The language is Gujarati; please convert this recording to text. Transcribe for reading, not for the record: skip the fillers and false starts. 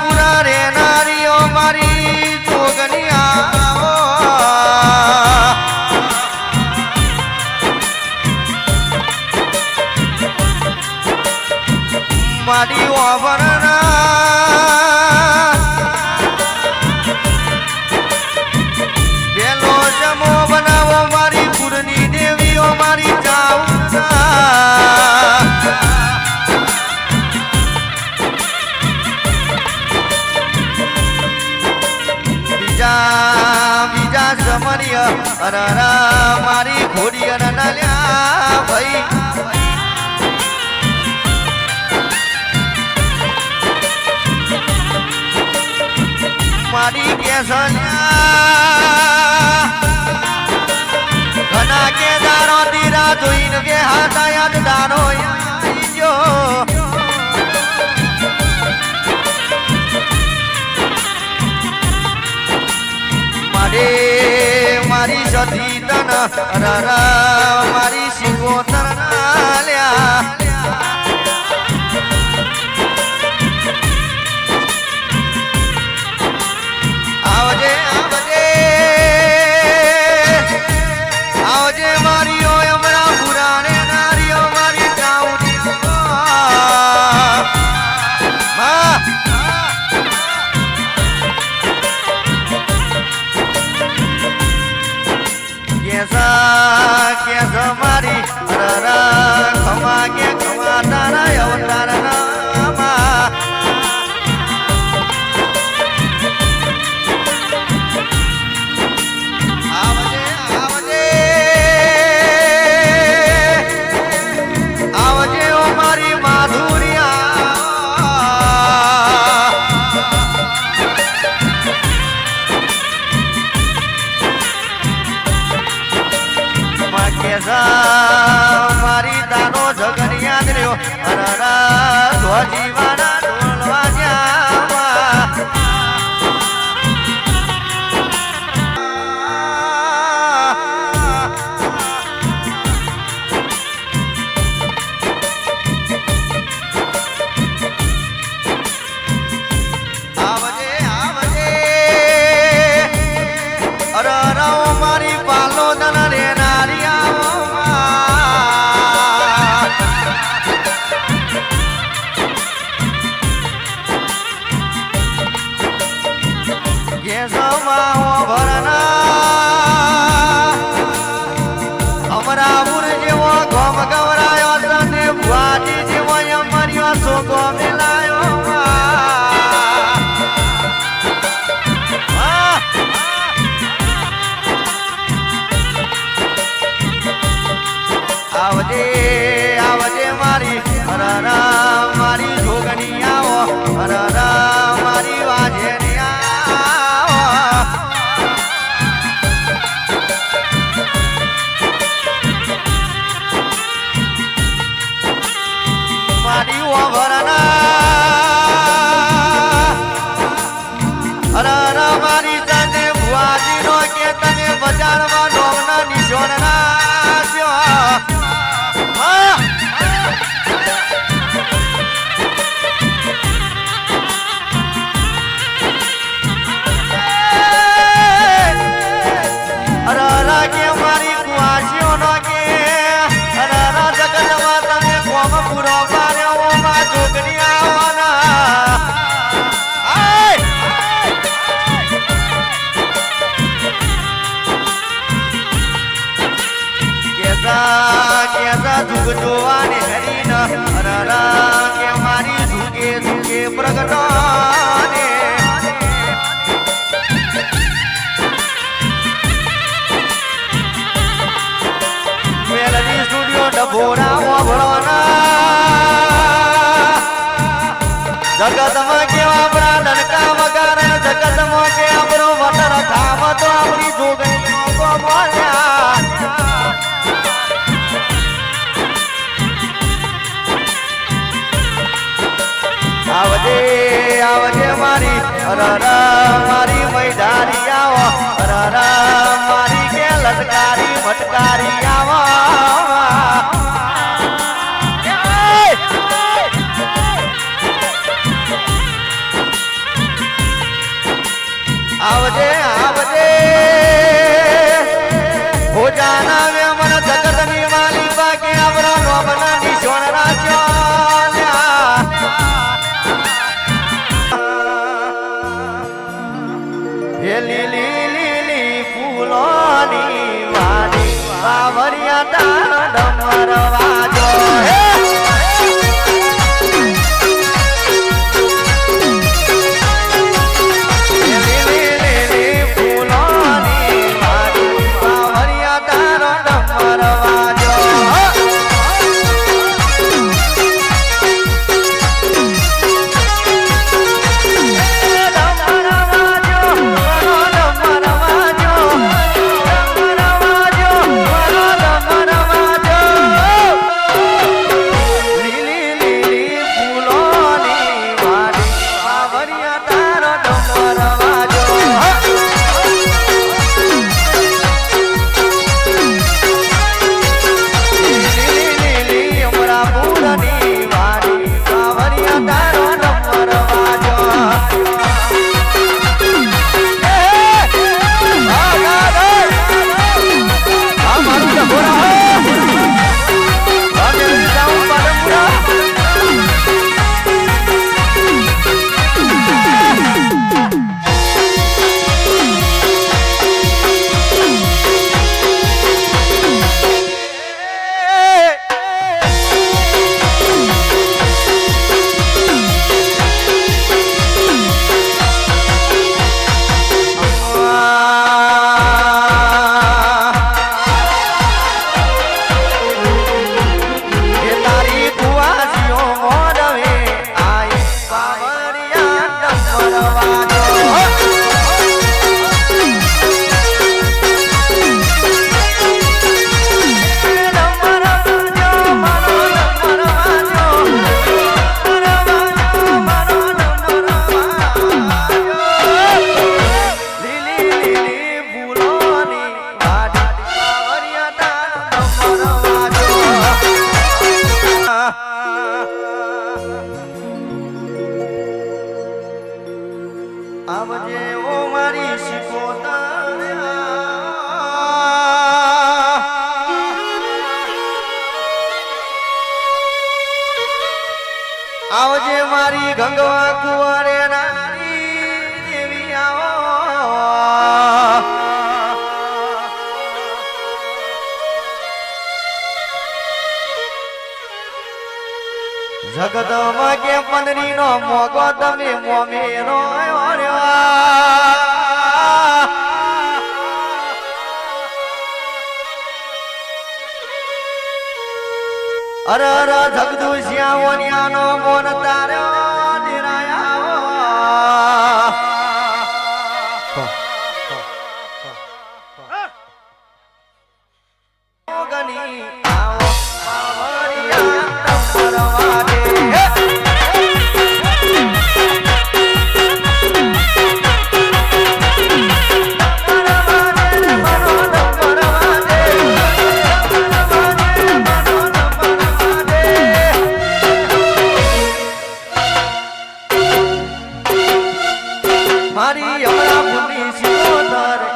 પૂરા રે નારીઓ મારી જોગનિયા મારી ઓવરના પેલો જમો બનાવો મારી પૂરની દેવીઓ મારી બીજા જમરીય અરરા મારી ઘોડી અરનાલ્યા ભાઈ મારી કેસલ્યા ઘણા કે દારો દીરા જોઈને કે હાથા યાદ દારો જો મારી સતી તન અરરા મારી શિકોતર લ્યા આવજે આવજે આવજે મારીઓ હમણાં પુરાણે નારીઓ મારી ચાઉડી કેસા મારી અરરા ખમા કે ખમા તારા અવતાર નામા આવજે આવજે આવજે ઓ મારી માધુરિયા મારી દાનો જગનિયા દ્યો અરરા ધ્વજીવાના ઢોલવા જ્યાં આવજે આવજે અરરા મારી પાલો દન રે અમરાપુર જેવો ગોમ ગવરાયો તને ભુવાજી જેવો મર્યો સોગો મેલાયો આવજે આવજે મારી અરરા મારી જોગણી આવો અરરા મારી વાજે મારી અરરા મારી તને ભુવાજી નો કે તને બજારમાં ડોમના નિશોન અરરા કે મારી કુવાસીઓ નો કે અરરા જગતમાં તમે કોમ પૂરો પાડ્યો માં જોગણી આવવાના કેસા દુઃખ જોવાને હરીન અરરા કે મારી દુઃખે દુઃખે પ્રગટો મેલડી સ્ટુડિયો ડભોરા મોભળોના જગતમાં કેવા આપણા ડનકા વગારણ જગતમાં કે આપણો વટર ખામ તો આપણી જોગણીઓ તો બોલ્યા આવજે આવજે મારી અરરા મારી મૈદારી આવો અરરા મારી કે લટકારી મટકારી આવો લીલી લીલી ફૂલોની વાડી બાવરિયા તારો ડમર વાજો આવજે ઓ મારી શિકોતર આવજે મારી ગંગવા કુંવરે નારી દેવી આવો જગતમાં કે પંદરી નો મોગો તમે મોમેરો અરે અરે જગદુ શ્યામોનિયાનો મોન તાર્યો નિરાયા ગની આવો બાવરિયા પરવાડે મારી હમણાં ભૂમિ શિકોતર